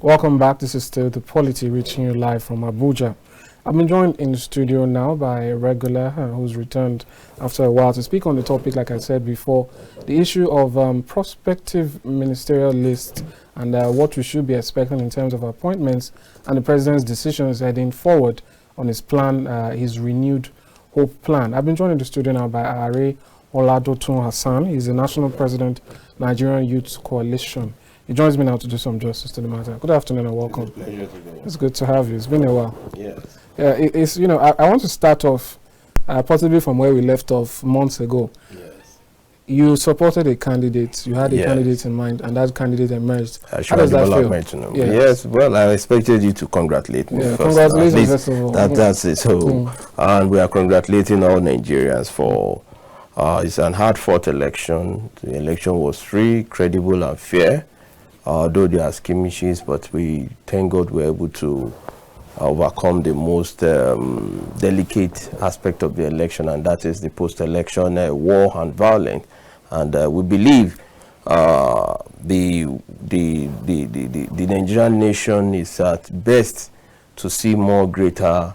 Welcome back. This is still the Polity reaching you live from Abuja. I've been joined in the studio now by a regular who's returned after a while to speak on the topic, like I said before, the issue of prospective ministerial list and what we should be expecting in terms of appointments and the president's decisions heading forward on his plan, his renewed hope plan. I've been joined in the studio now by Are Oladotun Hassan. He's the national president, Nigerian Youth Coalition. He joins me now to do some justice to the matter. Good afternoon and welcome. It's a pleasure to be here. It's good to have you. It's been a while. Yes. Yeah, it's, you know, I want to start off possibly from where we left off months ago. Yes. You supported a candidate. You had a candidate in mind, and that candidate emerged. How does that feel? Yes, well, I expected you to congratulate me first. Congratulations, first of all. That's it. So, and we are congratulating all Nigerians for it's an hard-fought election. The election was free, credible, and fair. Though there are skirmishes, but we thank God we're able to overcome the most delicate aspect of the election, and that is the post-election war and violence. And we believe the Nigerian nation is at best to see more greater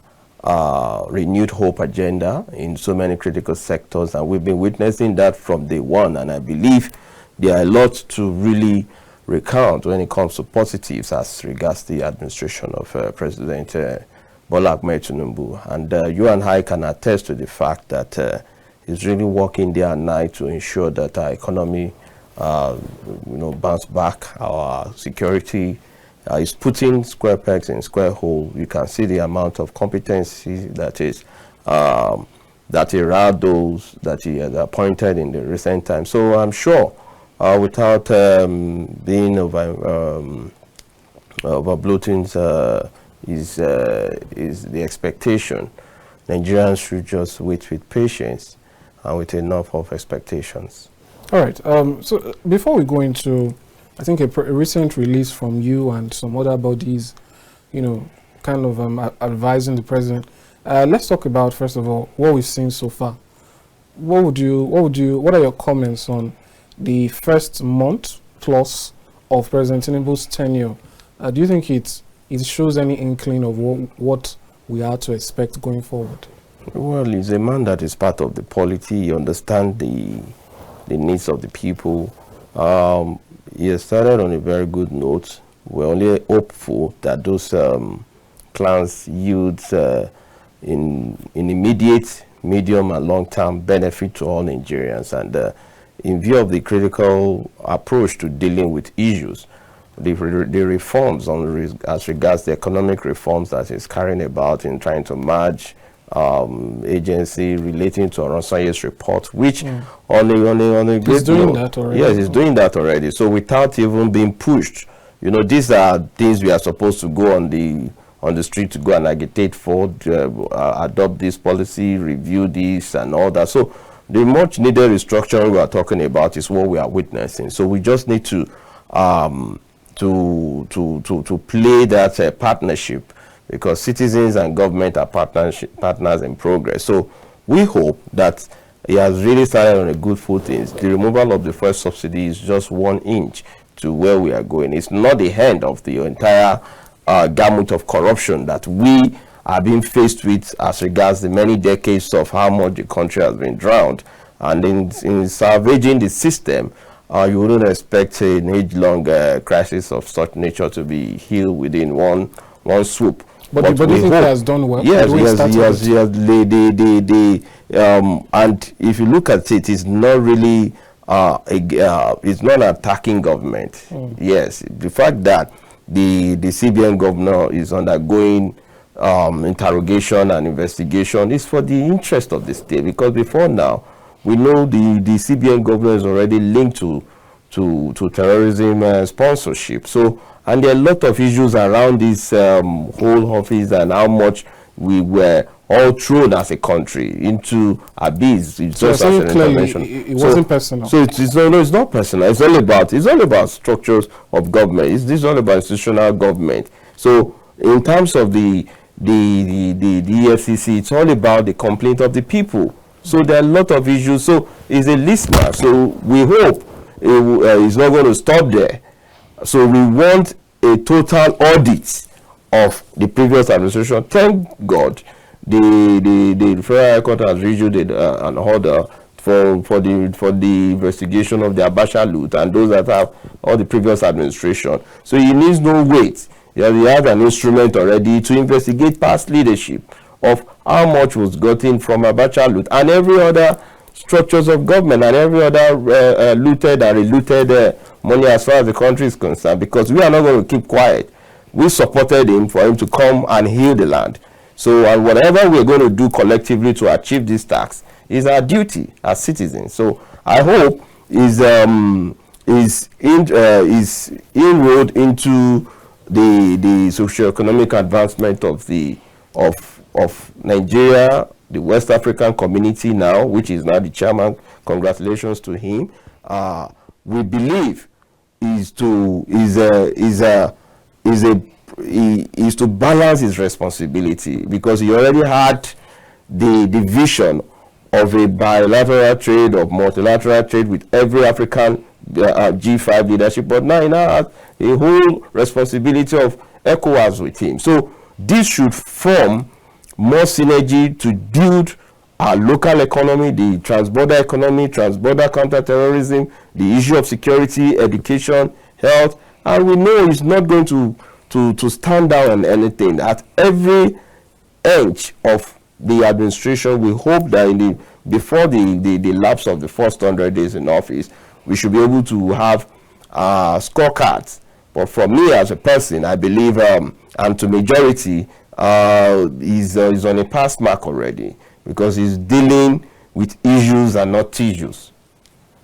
renewed hope agenda in so many critical sectors, and we've been witnessing that from day one. And I believe there are a lot to really recount when it comes to positives as regards the administration of President Bola Ahmed Tinubu. And you and I can attest to the fact that he's really working day and night to ensure that our economy bounce back, our security is putting square pegs in square hole. You can see the amount of competency that is that he had those that he had appointed in the recent times. So I'm sure without being over-bloating is the expectation. Nigerians should just wait with patience and with enough of expectations. All right. So before we go into, I think, a recent release from you and some other bodies, you know, kind of advising the president, let's talk about, first of all, what we've seen so far. What are your comments on the first month plus of President Tinubu's tenure? Do you think it shows any inkling of what we are to expect going forward? Well, he's a man that is part of the polity. He understands the needs of the people. He has started on a very good note. We're only hopeful that those plans yield in immediate, medium, and long-term benefit to all Nigerians. And in view of the critical approach to dealing with issues, the reforms as regards the economic reforms that is carrying about in trying to merge agency relating to Oronsaye's report, which on a he's doing that already. Yes, he's doing that already. So without even being pushed, you know, these are things we are supposed to go on the street to go and agitate for, adopt this policy, review this, and all that. So the much needed restructuring we are talking about is what we are witnessing. So we just need to play that partnership, because citizens and government are partners in progress. So we hope that he has really started on a good footing. The removal of the first subsidy is just 1 inch to where we are going. It's not the end of the entire gamut of corruption that we are being faced with as regards the many decades of how much the country has been drowned. And in salvaging the system, you wouldn't expect an age-long crisis of such nature to be healed within one swoop. But do you think he has done well? Yes, and if you look at it, it's not really it's not attacking government. Yes, the fact that the CBN governor is undergoing interrogation and investigation is for the interest of the state, because before now we know the CBN governor is already linked to terrorism sponsorship. So, and there are a lot of issues around this whole office and how much we were all thrown as a country into abyss. It's so just as an intervention. It wasn't personal. So it's not personal. It's all about structures of government. It's all about institutional government. So in terms of the EFCC, it's all about the complaint of the people. So there are a lot of issues. So he's a listener. So we hope he's not going to stop there. So we want a total audit of the previous administration. Thank God the Federal High Court has issued an order for the investigation of the Abacha loot and those that have all the previous administration. So he needs no wait. He has an instrument already to investigate past leadership of how much was gotten from Abacha loot and every other structures of government and every other looted and relooted money as far as the country is concerned, because we are not going to keep quiet. We supported him for him to come and heal the land. So whatever we're going to do collectively to achieve this task is our duty as citizens. So I hope is inroad into the socio-economic advancement of Nigeria, the West African community now, which is now the chairman. Congratulations to him. We believe is to balance his responsibility, because he already had the vision of a bilateral trade or multilateral trade with every African G5 leadership, but now he has a whole responsibility of ECOWAS with him. So this should form more synergy to build our local economy, the transborder economy, transborder counterterrorism, the issue of security, education, health, and we know it's not going to stand down on anything. At every edge of the administration, we hope that before the lapse of the first 100 days in office, we should be able to have scorecards. But for me as a person, I believe, and to majority, he's on a pass mark already, because he's dealing with issues and not tissues.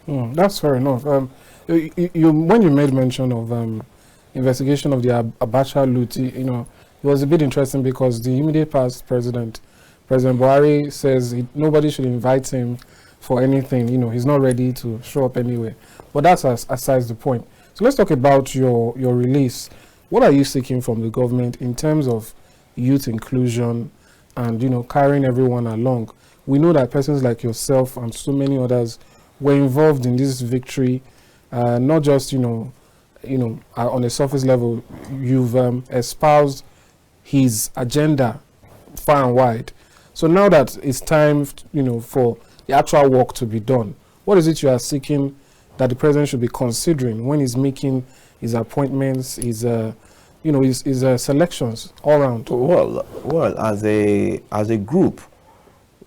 That's fair enough. When you made mention of investigation of the Abacha loot, it was a bit interesting, because the immediate past President Buhari says nobody should invite him for anything. He's not ready to show up anywhere. But that's aside the point. So let's talk about your release. What are you seeking from the government in terms of youth inclusion and carrying everyone along? We know that persons like yourself and so many others were involved in this victory, not just on a surface level. You've espoused his agenda far and wide. So now that it's time for the actual work to be done, what is it you are seeking that the president should be considering when he's making his appointments, his selections all around? Well, as a group,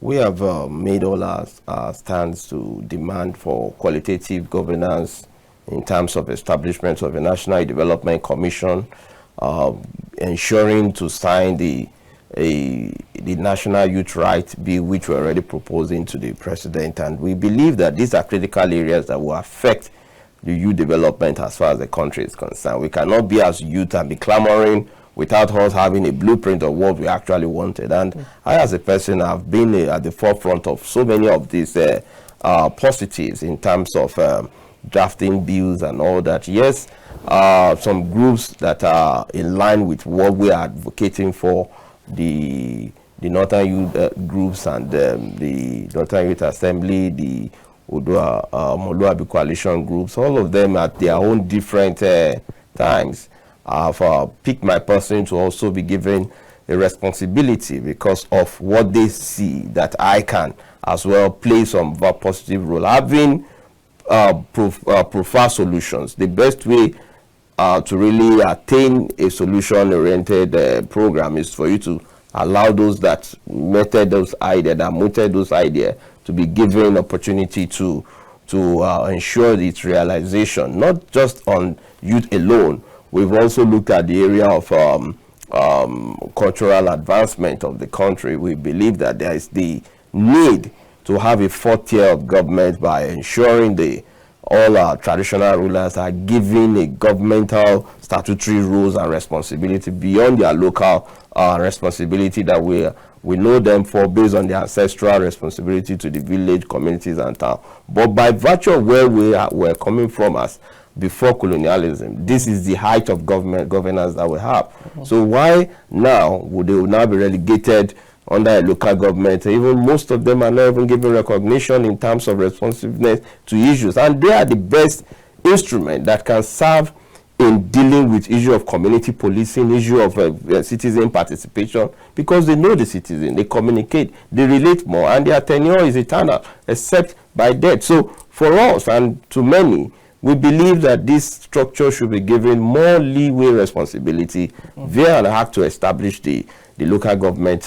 we have made all our stands to demand for qualitative governance in terms of establishment of a National Development Commission, ensuring to sign the National Youth Rights Bill, which we're already proposing to the president. And we believe that these are critical areas that will affect the youth development as far as the country is concerned. We cannot be as youth and be clamoring without us having a blueprint of what we actually wanted. And I, as a person, have been at the forefront of so many of these positives in terms of drafting bills and all that. Yes, some groups that are in line with what we are advocating for, the Northern Youth groups and the Northern Youth Assembly, the Moluabi Coalition groups, all of them at their own different times have picked my person to also be given a responsibility, because of what they see that I can as well play some positive role. Having prefer solutions. The best way to really attain a solution-oriented program is for you to allow those that mooted those ideas to be given opportunity to ensure its realization, not just on youth alone. We've also looked at the area of cultural advancement of the country. We believe that there is the need to have a fourth tier of government by ensuring all our traditional rulers are given a governmental statutory rules and responsibility beyond their local responsibility that we know them for based on their ancestral responsibility to the village, communities, and town. But by virtue of where we're coming from as before colonialism, this is the height of governance that we have. So why now would they now be relegated under a local government? Even most of them are not even given recognition in terms of responsiveness to issues, and they are the best instrument that can serve in dealing with issue of community policing, issue of citizen participation, because they know the citizen, they communicate, they relate more, and their tenure is eternal, except by death. So for us and to many, we believe that this structure should be given more leeway responsibility via an act to establish the local government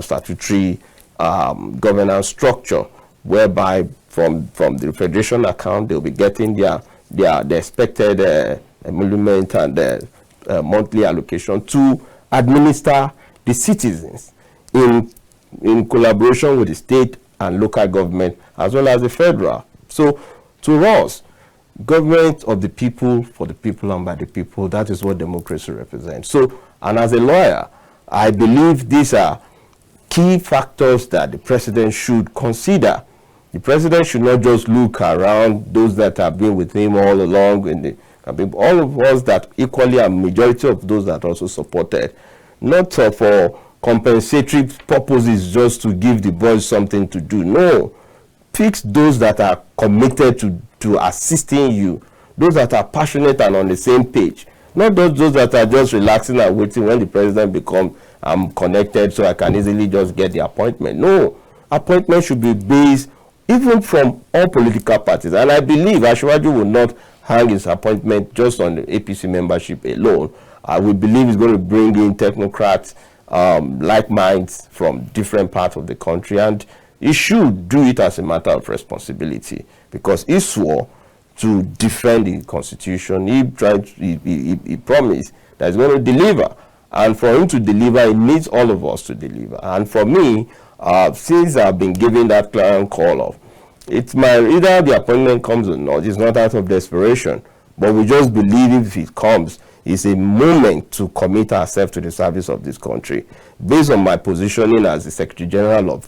statutory governance structure, whereby from the federation account they'll be getting their expected emolument and monthly allocation to administer the citizens in collaboration with the state and local government as well as the federal. So to us, government of the people, for the people, and by the people, that is what democracy represents. So, and as a lawyer, I believe these are key factors that the president should consider. The president should not just look around those that have been with him all along, and all of us that equally are majority of those that also supported, not for compensatory purposes just to give the boys something to do. No. Pick those that are committed to assisting you, those that are passionate and on the same page, not those that are just relaxing and waiting when the president becomes connected so I can easily just get the appointment. No, appointment should be based even from all political parties, and I believe Asiwaju will not hang his appointment just on the APC membership alone. We believe he's going to bring in technocrats, like minds from different parts of the country, and he should do it as a matter of responsibility, because he swore to defend the constitution. He promised that he's going to deliver, and for him to deliver, he needs all of us to deliver. And for me, since I've been given that clarion call of, it's either the appointment comes or not. It's not out of desperation, but we just believe if it comes, it's a moment to commit ourselves to the service of this country, based on my positioning as the Secretary General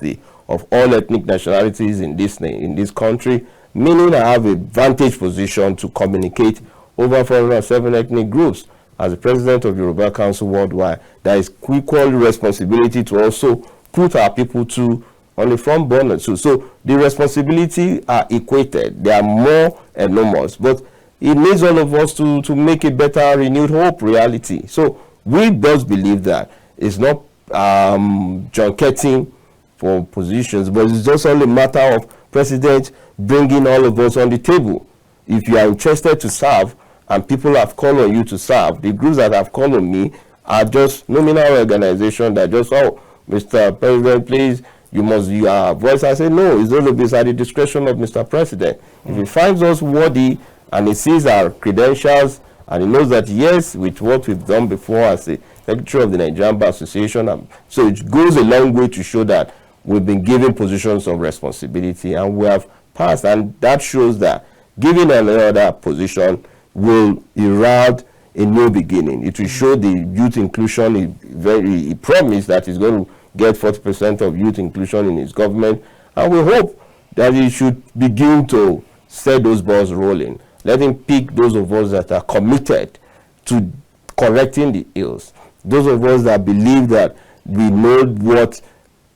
of all ethnic nationalities in this country, meaning I have a vantage position to communicate over 407 ethnic groups. As the president of the Yoruba Council Worldwide, there is equal responsibility to also put our people on the front burner too. So the responsibility are equated. They are more enormous, but it needs all of us to make a better renewed hope reality. So we both believe that it's not junketing for positions, but it's just only a matter of president bringing all of us on the table. If you are interested to serve and people have called on you to serve, the groups that have called on me are just nominal organizations that just, oh, Mr. President, please, you must use your voice. I say, no, it's always at the discretion of Mr. President. If he finds us worthy and he sees our credentials and he knows that, yes, with what we've done before as a secretary of the Nigerian Bar Association, so it goes a long way to show that we've been given positions of responsibility and we have passed. And that shows that giving another position will herald a new beginning. It will show the youth inclusion. He promised that he's going to get 40% of youth inclusion in his government, and we hope that he should begin to set those balls rolling. Let him pick those of us that are committed to correcting the ills, those of us that believe that we know what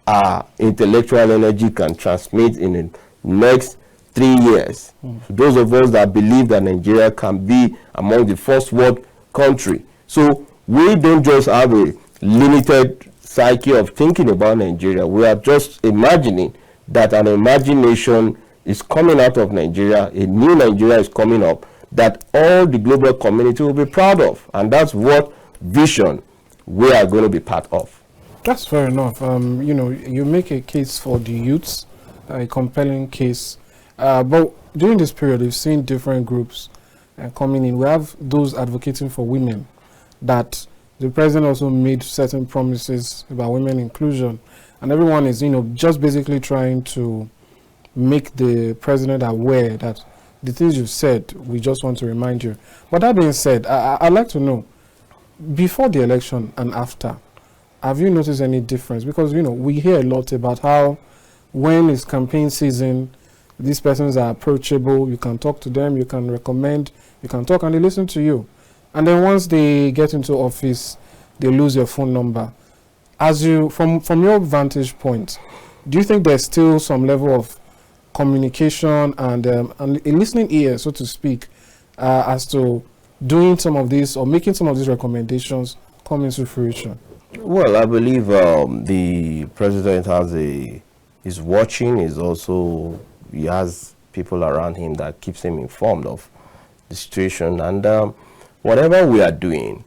our intellectual energy can transmit in the next 3 years. Those of us that believe that Nigeria can be among the first world country. So we don't just have a limited psyche of thinking about Nigeria. We are just imagining that an imagination is coming out of Nigeria, a new Nigeria is coming up, that all the global community will be proud of. And that's what vision we are going to be part of. That's fair enough. You know, you make a case for the youths, a compelling case. But during this period, we've seen different groups coming in. We have those advocating for women, that the president also made certain promises about women inclusion. And everyone is, you know, just basically trying to make the president aware that the things you've said, we just want to remind you. But that being said, I'd like to know, before the election and after, have you noticed any difference? Because, you know, we hear a lot about how when it's campaign season, these persons are approachable, you can talk to them, you can recommend, you can talk, and they listen to you. And then once they get into office, they lose your phone number. As you, from your vantage point, do you think there's still some level of communication and a listening ear, so to speak, as to doing some of these or making some of these recommendations come into fruition? Well, I believe the president is watching. He has people around him that keeps him informed of the situation, and whatever we are doing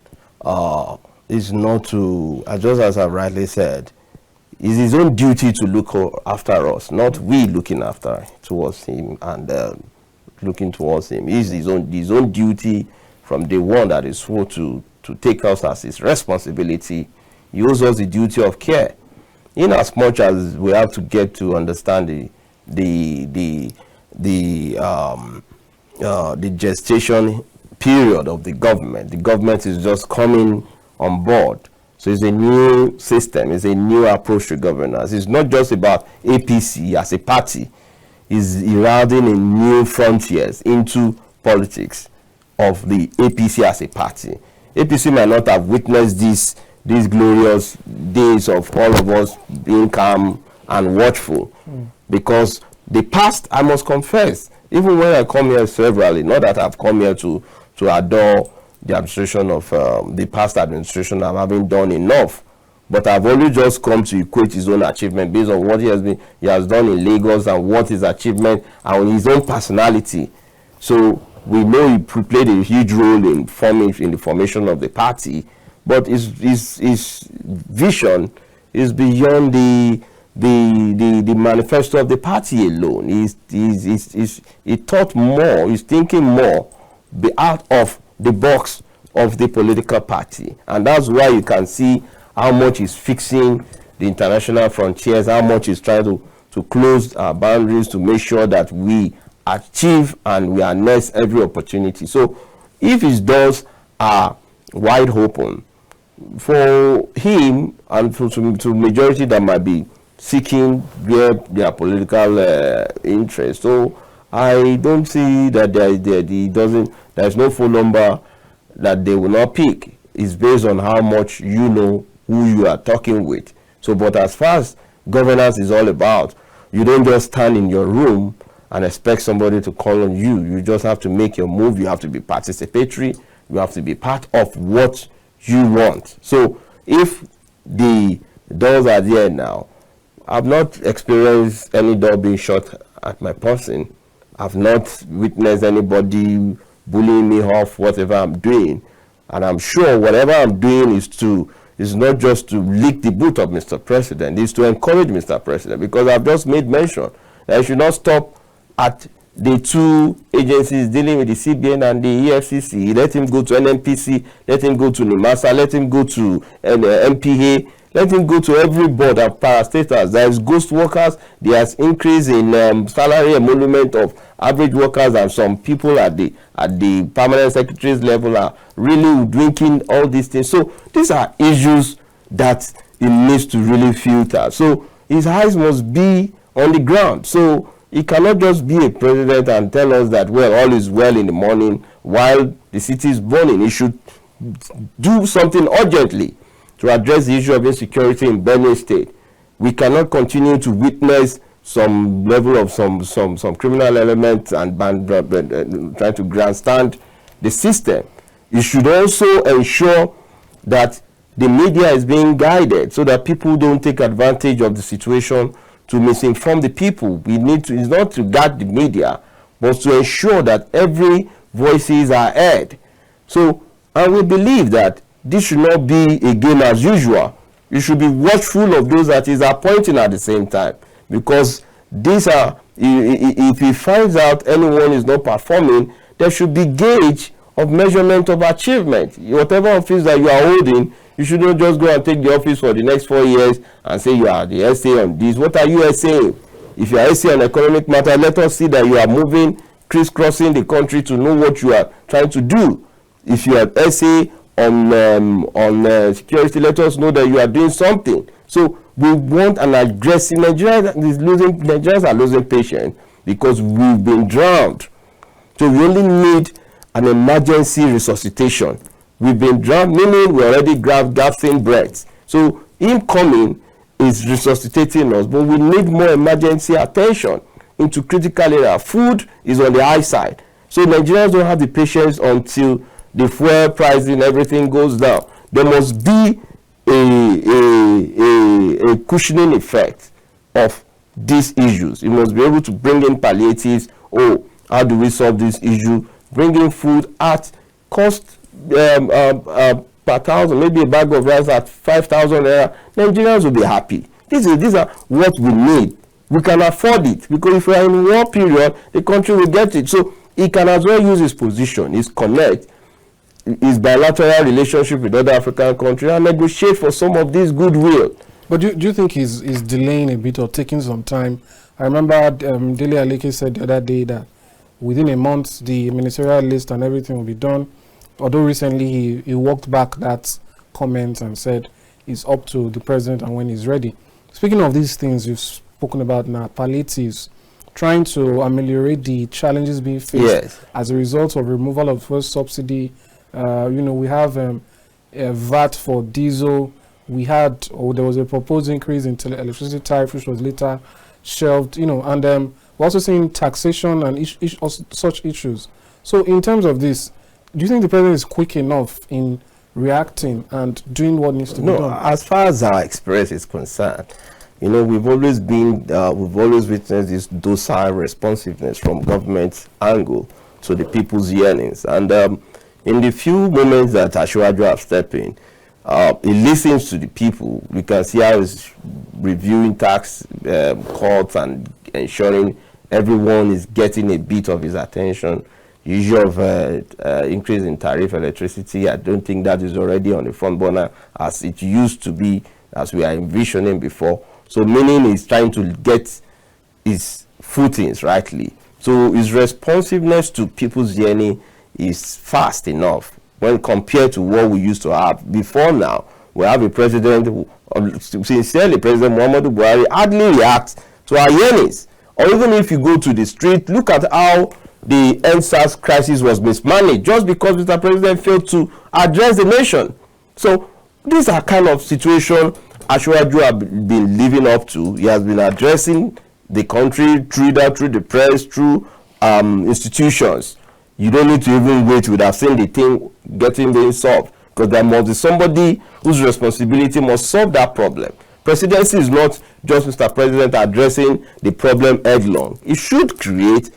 is not to, just as I rightly said, it's his own duty to look after us, not we looking after towards him and looking towards him. It's his own duty from day one that is for to take us as his responsibility. He owes us the duty of care, in as much as we have to get to understand the gestation period of the government. The government is just coming on board. So it's a new system, it's a new approach to governance. It's not just about APC as a party. It's heralding in new frontiers into politics of the APC as a party. APC might not have witnessed these glorious days of all of us being calm and watchful, because the past, I must confess, even when I come here severally, not that I've come here to adore the administration of the past administration, I haven't done enough, but I've only just come to equate his own achievement based on what he has done in Lagos and what his achievement and his own personality. So we know he played a huge role in the formation of the party, but his vision is beyond the manifesto of the party alone. He thought more, he's thinking more out of the box of the political party, and that's why you can see how much he's fixing the international frontiers, how much he's trying to close our boundaries to make sure that we achieve and we harness every opportunity. So if his doors are wide open for him and to majority that might be seeking their political interest, so I don't see that there's no phone number that they will not pick. It's based on how much you know who you are talking with. So, but as far as governance is all about, you don't just stand in your room and expect somebody to call on you. You just have to make your move. You have to be participatory. You have to be part of what you want. So if the doors are there now, I've not experienced any door being shut at my person. I've not witnessed anybody bullying me off whatever I'm doing. And I'm sure whatever I'm doing is not just to lick the boot of Mr. President, it's to encourage Mr. President, because I've just made mention that I should not stop at the two agencies dealing with the CBN and the EFCC. Let him go to NNPC, let him go to NIMASA, let him go to MPA, let him go to every board of parastatals. There is ghost workers, there's increase in salary emolument of average workers, and some people at the permanent secretaries level are really drinking all these things. So these are issues that it needs to really filter. So his eyes must be on the ground. So he cannot just be a president and tell us that, well, all is well in the morning while the city is burning. He should do something urgently to address the issue of insecurity in Benue State. We cannot continue to witness some level of some criminal elements and trying to grandstand the system. You should also ensure that the media is being guided so that people don't take advantage of the situation to misinform the people. It's not to guard the media, but to ensure that every voices are heard. So, and we believe that this should not be a game as usual. You should be watchful of those that is appointing at the same time, because these are, if he finds out anyone is not performing, there should be gauge of measurement of achievement. Whatever office that you are holding, you should not just go and take the office for the next 4 years and say you are the SA on this. What are you saying? If you are SA on economic matter, let us see that you are moving, crisscrossing the country to know what you are trying to do. If you are SA on security, let us know that you are doing something. So we want an aggressive. Nigerians are losing patience because we've been drowned. So we only need an emergency resuscitation. We've been drowned, meaning we already gasping breaths. So him coming is resuscitating us, but we need more emergency attention into critical area. Food is on the high side. So Nigerians don't have the patience until the fuel pricing, everything goes down. There must be a cushioning effect of these issues. You must be able to bring in palliatives. Oh, how do we solve this issue? Bring in food at cost per thousand, maybe a bag of rice at 5,000 naira. Nigerians will be happy. These are what we need. We can afford it, because if we are in war period, the country will get it. So he can as well use his position, his connect, his bilateral relationship with other African countries, and negotiate for some of this goodwill. But do you think he's delaying a bit or taking some time? I remember Dele Aleke said the other day that within a month the ministerial list and everything will be done. Although recently he walked back that comment and said it's up to the president and when he's ready. Speaking of these things you've spoken about now, palliatives, trying to ameliorate the challenges being faced as a result of removal of fuel subsidy. We have a VAT for diesel. We had, there was a proposed increase in electricity tariff, which was later shelved, and we're also seeing taxation and such issues. So in terms of this, do you think the president is quick enough in reacting and doing what needs to be done? No, as far as our experience is concerned, we've always witnessed this docile responsiveness from government's angle to the people's yearnings. And in the few moments that Asiwaju have stepped in, he listens to the people. We can see how he's reviewing tax courts and ensuring everyone is getting a bit of his attention. The issue of increase in tariff electricity, I don't think that is already on the front burner as it used to be, as we are envisioning before. So meaning he's trying to get his footings rightly. So his responsiveness to people's journey is fast enough when compared to what we used to have before. Now we have a president who, sincerely, President Muhammadu Buhari hardly reacts to our yearnings. Or even if you go to the street, look at how the NSAS crisis was mismanaged just because Mr. President failed to address the nation. So these are kind of situations Asiwaju have been living up to. He has been addressing the country through the press, through institutions. You don't need to even wait. You would have seen the thing being solved, because there must be somebody whose responsibility must solve that problem. Presidency is not just Mr. President addressing the problem headlong. It should create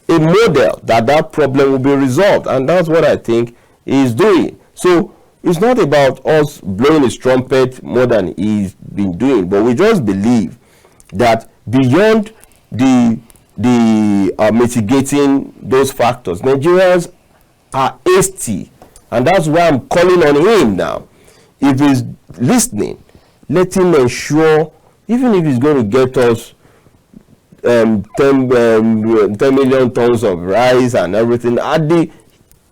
a model that problem will be resolved, and that's what I think he is doing. So it's not about us blowing his trumpet more than he's been doing, but we just believe that beyond the mitigating those factors, Nigerians are hasty, and that's why I'm calling on him now. If he's listening, let him ensure, even if he's going to get us 10 million tons of rice and everything at the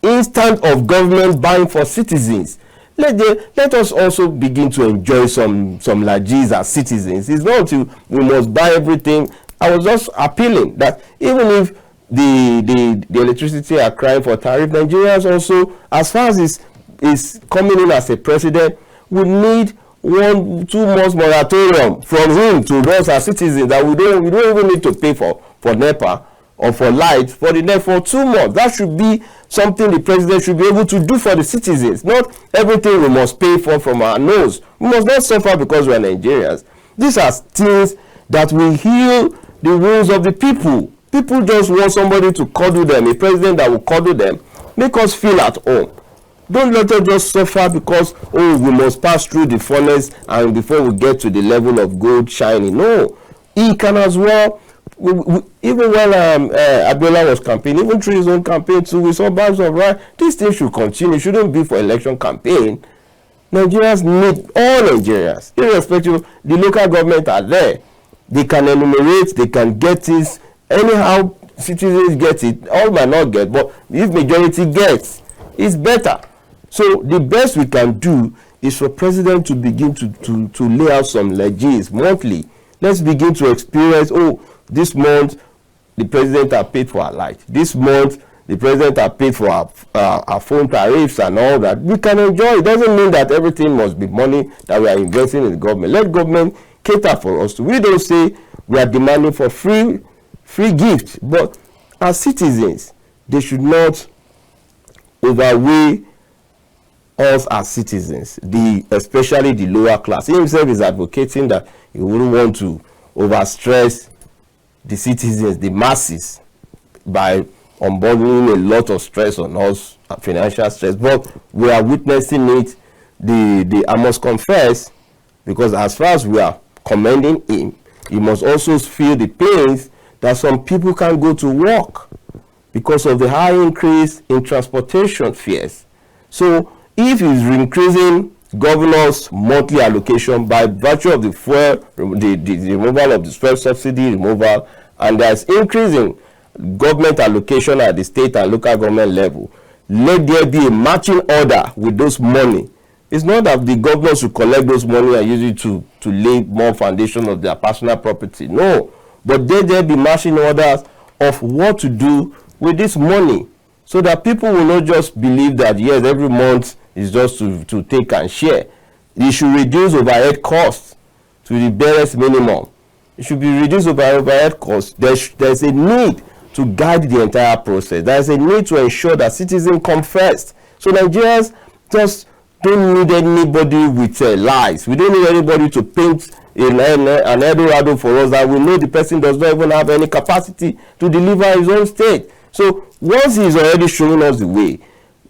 instant of government buying for citizens, let us also begin to enjoy some lagis as citizens. It's not until we must buy everything. I was just appealing that even if the electricity are crying for tariff, Nigerians also, as far as is coming in as a president, would need 1-2 months moratorium from him to us as citizens, that we don't even need to pay for NEPA or for light for 2 months. That should be something the president should be able to do for the citizens. Not everything we must pay for from our nose. We must not suffer because we are Nigerians. These are things that will heal the wounds of the people. People just want somebody to cuddle them, a president that will cuddle them, make us feel at home. Don't let us just suffer because, we must pass through the furnace and before we get to the level of gold shining. No, he can as well. Even when Abiola was campaigning, even through his own campaign too, we saw bags of rice. This thing should continue. It shouldn't be for election campaign. Nigerians need, all Nigerians, irrespective, the local government are there. They can enumerate, they can get this. Anyhow, citizens get it. All might not get, but if majority gets, it's better. So the best we can do is for president to begin to lay out some legislation monthly. Let's begin to experience, this month the president has paid for our light. This month the president has paid for our phone tariffs and all that. We can enjoy. It doesn't mean that everything must be money that we are investing in the government. Let government cater for us. We don't say we are demanding for free gifts, but as citizens, they should not overweigh us as citizens, especially the lower class. He himself is advocating that he wouldn't want to overstress the citizens, the masses, by unbundling a lot of stress on us, financial stress. But we are witnessing it. I must confess, because as far as we are commending him, he must also feel the pains that some people can't go to work because of the high increase in transportation fares. So if he's increasing governor's monthly allocation by virtue of the fuel, the removal of the fuel subsidy removal, and there's increasing government allocation at the state and local government level, let there be a matching order with those money. It's not that the governors should collect those money and use it to lay more foundation of their personal property. No, but let there be matching orders of what to do with this money, so that people will not just believe that yes, every month is just to take and share. It should reduce overhead costs to the barest minimum. It should be reduced overhead costs. There's a need to guide the entire process. There's a need to ensure that citizens come first. So Nigerians just don't need anybody with lies. We don't need anybody to paint an Eldorado for us that we know the person does not even have any capacity to deliver his own state. So once he's already showing us the way,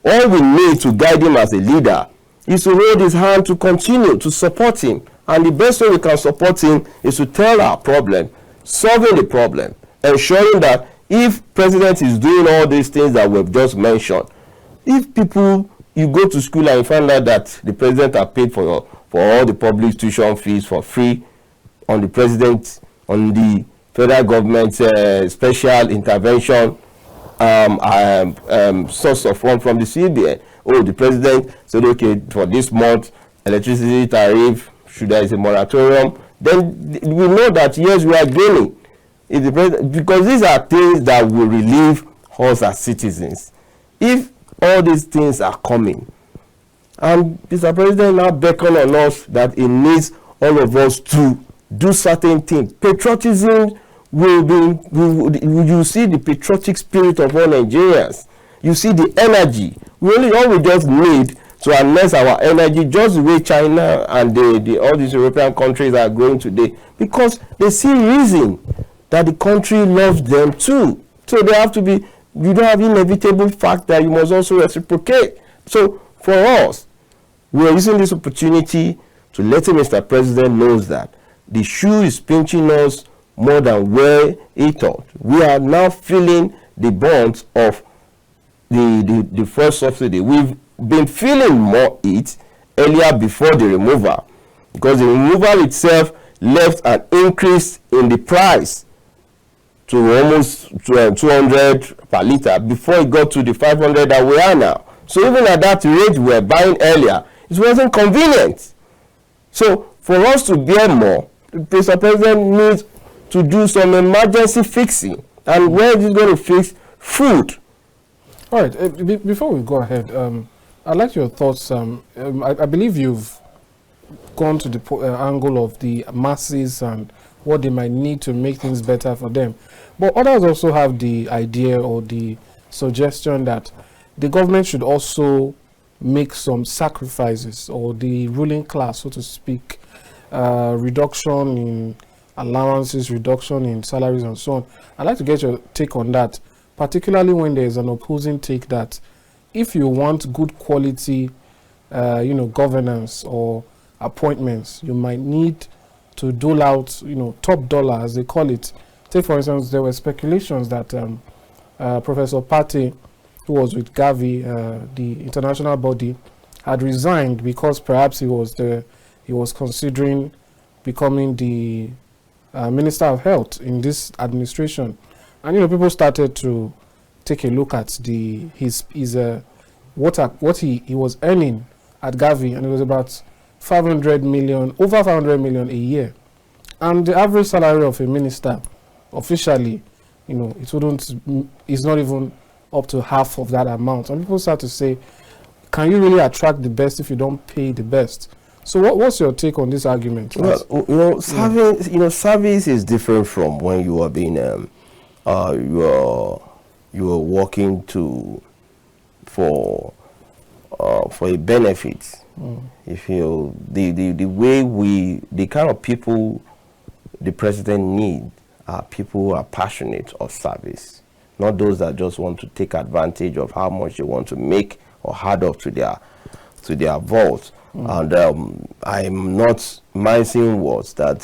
all we need to guide him as a leader is to hold his hand to continue to support him. And the best way we can support him is to tell our problem, solving the problem, ensuring that if president is doing all these things that we've just mentioned, if people, you go to school and you find out that the president has paid for all the public tuition fees for free on the president, on the federal government special intervention source of fund from the CBN. Oh, the president said, okay, for this month, electricity tariff, should there is a moratorium, then we know that yes, we are gaining. If the president, because these are things that will relieve us as citizens. If all these things are coming, and Mr. President now beckon on us that he needs all of us to do certain things, patriotism will be, you see the patriotic spirit of all Nigerians. You see the energy. All we just need to harness our energy, just the way China and all these European countries are growing today, because they see reason that the country loves them too. So they have to be, you don't have inevitable fact that you must also reciprocate. So for us, we are using this opportunity to let Mr. President knows that the shoe is pinching us more than where he thought. We are now feeling the bonds of the first subsidy. We've been feeling more it earlier before the removal, because the removal itself left an increase in the price to almost 200 per liter before it got to the 500 that we are now. So even at that rate we were buying earlier, it wasn't convenient. So for us to bear more, Mr. President needs to do some emergency fixing. And where is he going to fix? Food. All right, before we go ahead, I'd like your thoughts. I believe you've gone to the angle of the masses and what they might need to make things better for them. But others also have the idea or the suggestion that the government should also make some sacrifices, or the ruling class, so to speak, reduction in allowances, reduction in salaries and so on. I'd like to get your take on that, particularly when there is an opposing take that if you want good quality governance or appointments, you might need to dole out top dollar, as they call it. Take for instance, there were speculations that Professor Polity, who was with Gavi, the international body, had resigned because perhaps he was considering becoming the Minister of Health in this administration. And people started to take a look at what he was earning at Gavi, and it was about 500 million, over 500 million a year. And the average salary of a minister officially, it's not even up to half of that amount. And people start to say, can you really attract the best if you don't pay the best? So what's your take on this argument? Well, service is different from when you are being you are working for for a benefit. If you the way the kind of people the president need are people who are passionate of service, not those that just want to take advantage of how much they want to make or hard up to their vault. And I'm not mincing words that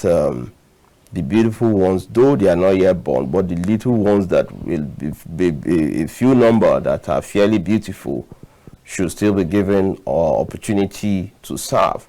the beautiful ones, though they are not yet born, but the little ones that will be a few number that are fairly beautiful should still be given opportunity to serve.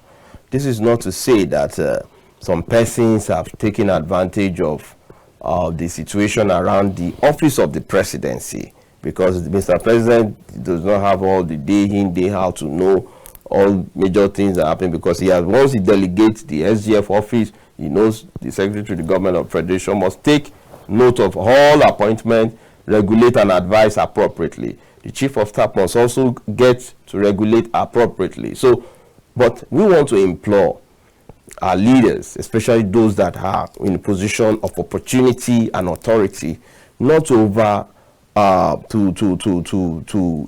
This is not to say that some persons have taken advantage of the situation around the office of the presidency, because Mr. President does not have all the day in, day out to know all major things that happen, because once he delegates the SGF office, he knows the Secretary to the Government of Federation must take note of all appointments, regulate and advise appropriately. The Chief of Staff must also get to regulate appropriately. So, but we want to implore our leaders, especially those that are in a position of opportunity and authority, not to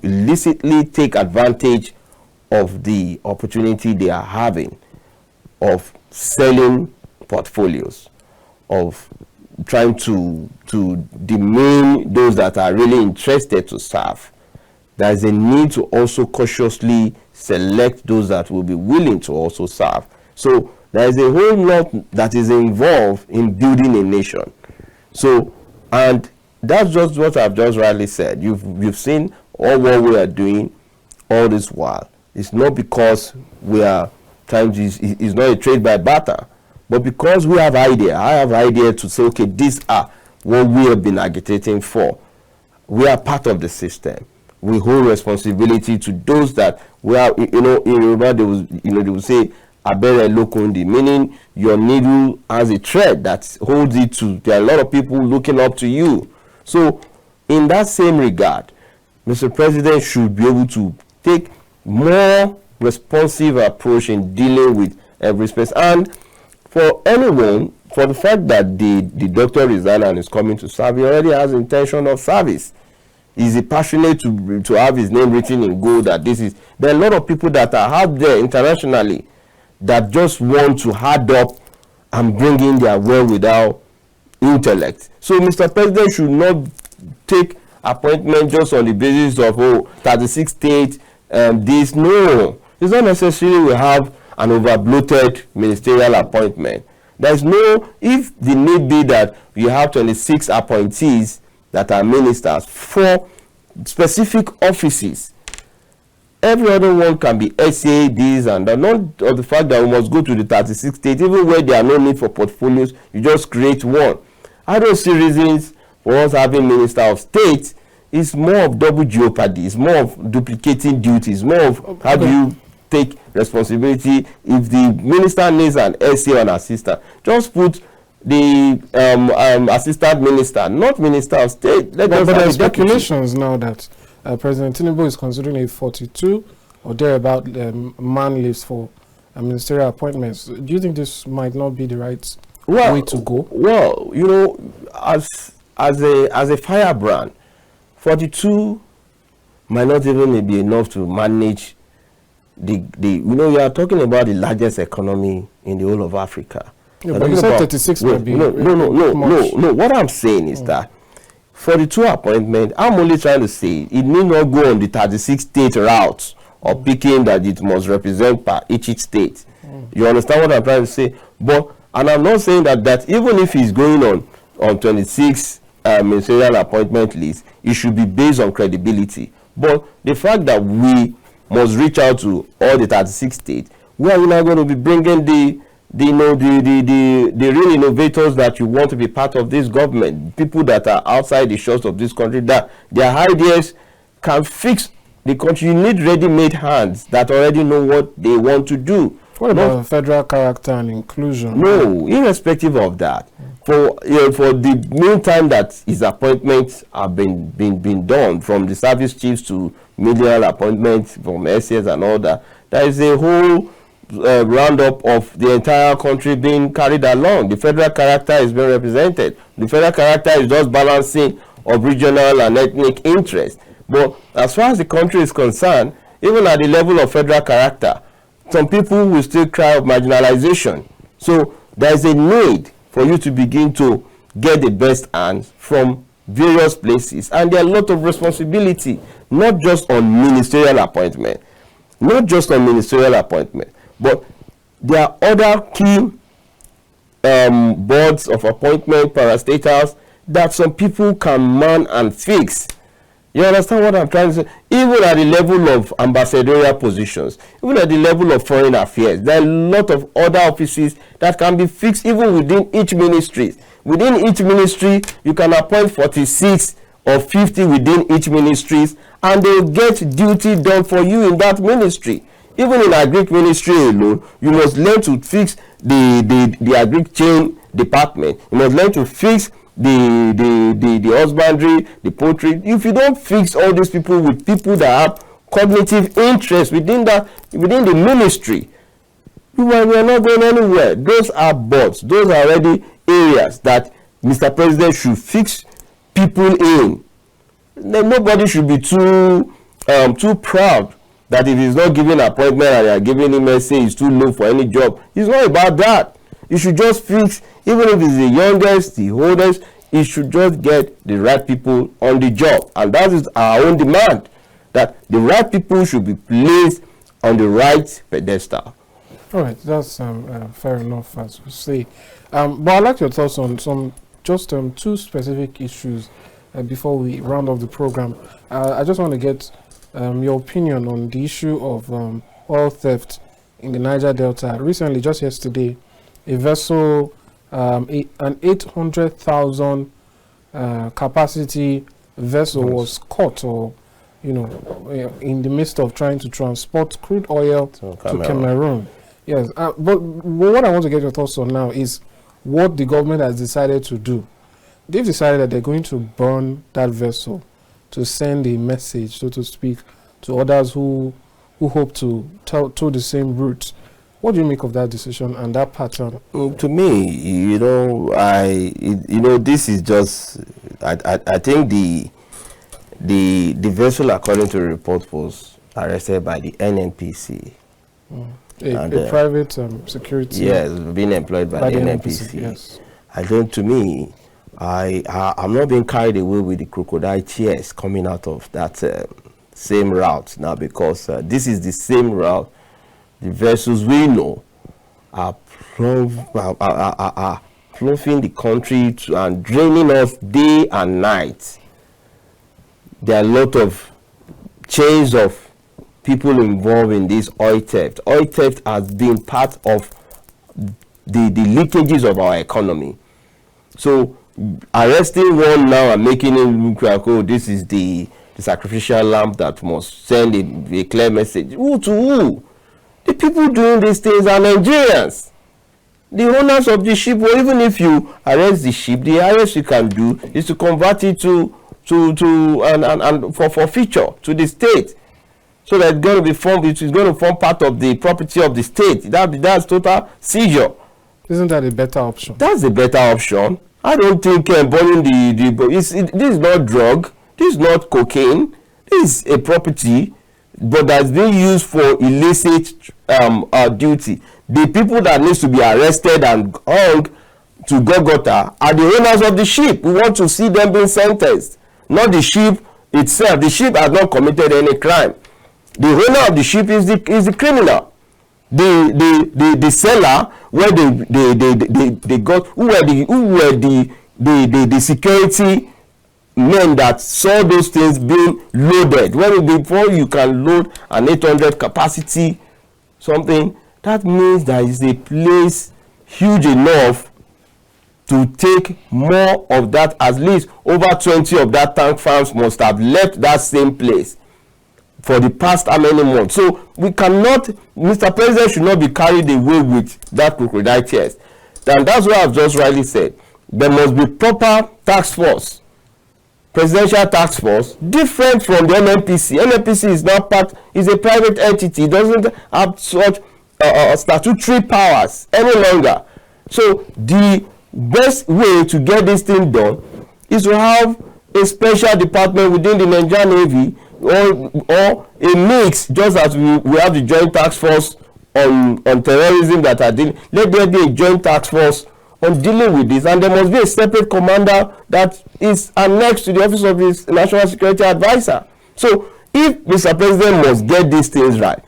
illicitly take advantage of the opportunity they are having of selling portfolios, of trying to demean those that are really interested to serve. There is a need to also cautiously select those that will be willing to also serve. So there is a whole lot that is involved in building a nation. So, and that's just what I've just rightly said. You've seen all what we are doing all this while. It's not because we are trying to, it's not a trade by barter, but because we have idea. I have idea to say, okay, these are what we have been agitating for. We are part of the system. We hold responsibility to those that we are, in Yoruba, they will say, abere lokundi, meaning your needle has a thread that holds it to, there are a lot of people looking up to you. So in that same regard, Mr. President should be able to take more responsive approach in dealing with every space. And for anyone, for the fact that the doctor resigned and is coming to serve, he already has intention of service. Is he passionate to have his name written in gold that this is, there are a lot of people that are out there internationally that just want to hard up and bring in their without intellect. So Mr. President should not take appointment just on the basis of 36 states this. No, it's not necessary we have an over-bloated ministerial appointment. There's no, if the need be that you have 26 appointees that are ministers for specific offices, every other one can be SA, this and that. Not of the fact that we must go to the 36 states, even where there are no need for portfolios, you just create one. I don't see reasons for us having minister of state. It's more of double jeopardy, it's more of duplicating duties, more of how do you take responsibility. If the minister needs an SA or an assistant, just put the assistant minister, not minister of state. But there are speculations now that President Tinubu is considering a 42 or thereabout man list for ministerial appointments. Do you think this might not be the right way to go? Well, as a firebrand, 42 might not even be enough to manage you are talking about the largest economy in the whole of Africa. Yeah, but you said 36 might be no. What I'm saying is that 42 appointment, I'm only trying to say it need not go on the 36 state route or picking that it must represent per each state. You understand what I'm trying to say? But, and I'm not saying that even if he's going on 26 ministerial appointment list, it should be based on credibility. But the fact that we must reach out to all the 36 states, we are not going to be bringing the real innovators that you want to be part of this government, people that are outside the shores of this country, that their ideas can fix the country. You need ready-made hands that already know what they want to do. What about federal character and inclusion? No, irrespective of that. For the meantime that his appointments have been done, from the service chiefs to ministerial appointments from SS and all that, there is a whole roundup of the entire country being carried along. The federal character is being represented. The federal character is just balancing of regional and ethnic interests. But as far as the country is concerned, even at the level of federal character, some people will still cry of marginalization. So there is a need for you to begin to get the best hands from various places, and there are a lot of responsibility, not just on ministerial appointment, but there are other key boards of appointment, parastatals, that some people can man and fix. You understand what I'm trying to say? Even at the level of ambassadorial positions, even at the level of foreign affairs, there are a lot of other offices that can be fixed even within each ministry. Within each ministry, you can appoint 46 or 50 within each ministry, and they will get duty done for you in that ministry. Even in agric ministry alone, you must learn to fix the agric chain department. You must learn to fix the husbandry, the poultry. If you don't fix all these people with people that have cognitive interest within the ministry, we are not going anywhere. Those are boards. Those are already areas that Mr. President should fix people in. Then nobody should be too proud that if he's not giving appointment and they are giving him a say he's too low for any job. It's not about that. You should just fix, even if it's the youngest, the oldest, it should just get the right people on the job. And that is our own demand, that the right people should be placed on the right pedestal. All right, that's fair enough, as we say. But I'd like your thoughts on two specific issues before we round off the program. I just want to get your opinion on the issue of oil theft in the Niger Delta. Recently, just yesterday, a vessel, an 800,000 capacity vessel was caught, or in the midst of trying to transport crude oil to Cameroon. Yes, but what I want to get your thoughts on now is what the government has decided to do. They've decided that they're going to burn that vessel to send a message, so to speak, to others who hope to tow the same route. What do you make of that decision and that pattern? To me, this is just, I think the vessel, according to the report, was arrested by the NNPC. A private security. Yes, being employed by the NNPC. Yes. To me, I'm not being carried away with the crocodile tears coming out of that same route now, because this is the same route the vessels we know are ploughing the country and draining us day and night. There are a lot of chains of people involved in this oil theft. Oil theft has been part of the leakages of our economy. So arresting one now and making it look like, oh, this is the sacrificial lamb that must send a clear message. Who to who? The people doing these things are Nigerians. The owners of the ship, or even if you arrest the ship, the highest you can do is to convert it to forfeiture to the state, so that it's going to form part of the property of the state. That's total seizure. Isn't that a better option? That's a better option. I don't think burning this is not drug. This is not cocaine. This is a property, but that's being used for illicit duty. The people that needs to be arrested and hung to Golgotha are the owners of the ship. We want to see them being sentenced, not the ship itself. The ship has not committed any crime. The owner of the ship is the criminal. The seller, where they got, who were the security men that saw those things being loaded. Before you can load an 800 capacity something, that means there is a place huge enough to take more of that. At least over 20 of that tank farms must have left that same place for the past how many months. So we cannot, Mr. President should not be carried away with that crocodile tears. And that's what I've just rightly said. There must be proper task force, presidential task force, different from the NNPC. NNPC is not is a private entity. It doesn't have such statutory powers any longer. So the best way to get this thing done is to have a special department within the Nigerian Navy or a mix, just as we have the joint task force on terrorism that are dealing. Let there be a joint task force on dealing with this, and there must be a separate commander that is annexed to the office of the National Security Advisor. So if Mr. President must get these things right,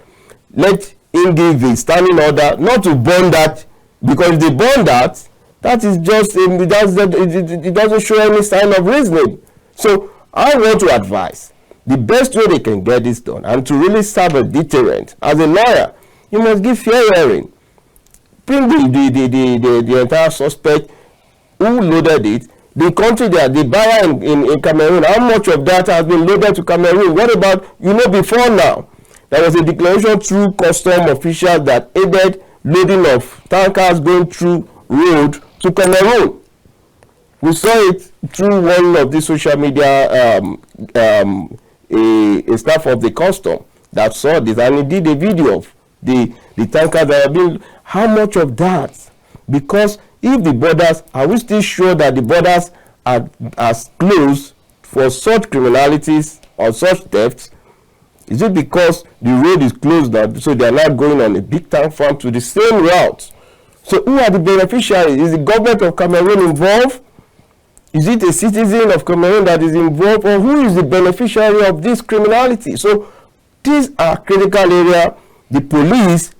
let him give a standing order not to burn that, because if they burn that, that is just it doesn't show any sign of reasoning. So I want to advise the best way they can get this done, and to really serve a deterrent. As a lawyer, you must give fair hearing. Bring the entire suspect who loaded it, the country there, the buyer in Cameroon, how much of that has been loaded to Cameroon? What about, before now, there was a declaration through custom officials that aided loading of tankers going through road to Cameroon. We saw it through one of the social media, a staff of the custom that saw this, and he did a video of the tankers that have been. How much of that? Because if the borders, are we still sure that the borders are as closed for such criminalities or such thefts? Is it because the road is closed now, so they are not going on a big tank farm to the same route? So who are the beneficiaries? Is the government of Cameroon involved? Is it a citizen of Cameroon that is involved, or who is the beneficiary of this criminality? So these are critical areas the police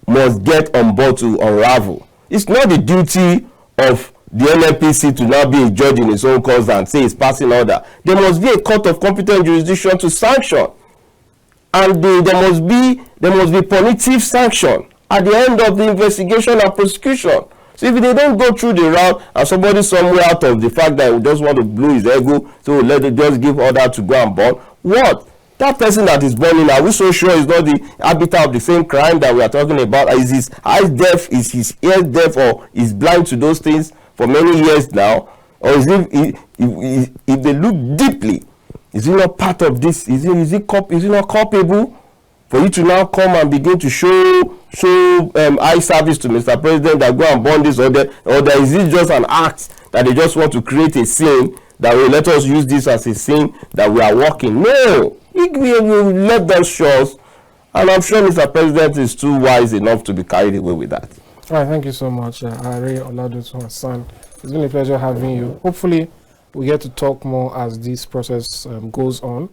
must get on board to unravel. It's not the duty of the NNPC to now be a judge in its own cause and say it's passing order. There must be a court of competent jurisdiction to sanction, and there must be punitive sanction at the end of the investigation and prosecution. So if they don't go through the route, and somebody somewhere out of the fact that we just want to blow his ego, so let it just give order to go and burn, what? That person that is burning, are we so sure is not the arbiter of the same crime that we are talking about? Is his eyes deaf? Is his ears deaf? Or is blind to those things for many years now? Or is if they look deeply, is he not part of this? Is he not culpable for you to now come and begin to show eye service to Mr. President that go and burn this, or is it just an act that they just want to create a scene that will let us use this as a scene that we are working? No. We let them show us, and I'm sure Mr. President is too wise enough to be carried away with that. All right, thank you so much, Are Oladosun Hassan. It's been a pleasure having you. Hopefully, we get to talk more as this process goes on.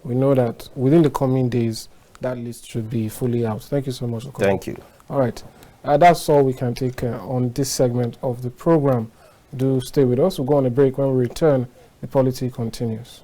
We know that within the coming days, that list should be fully out. Thank you so much. Thank you. All right, that's all we can take on this segment of the program. Do stay with us. We'll go on a break. When we return, the Polity continues.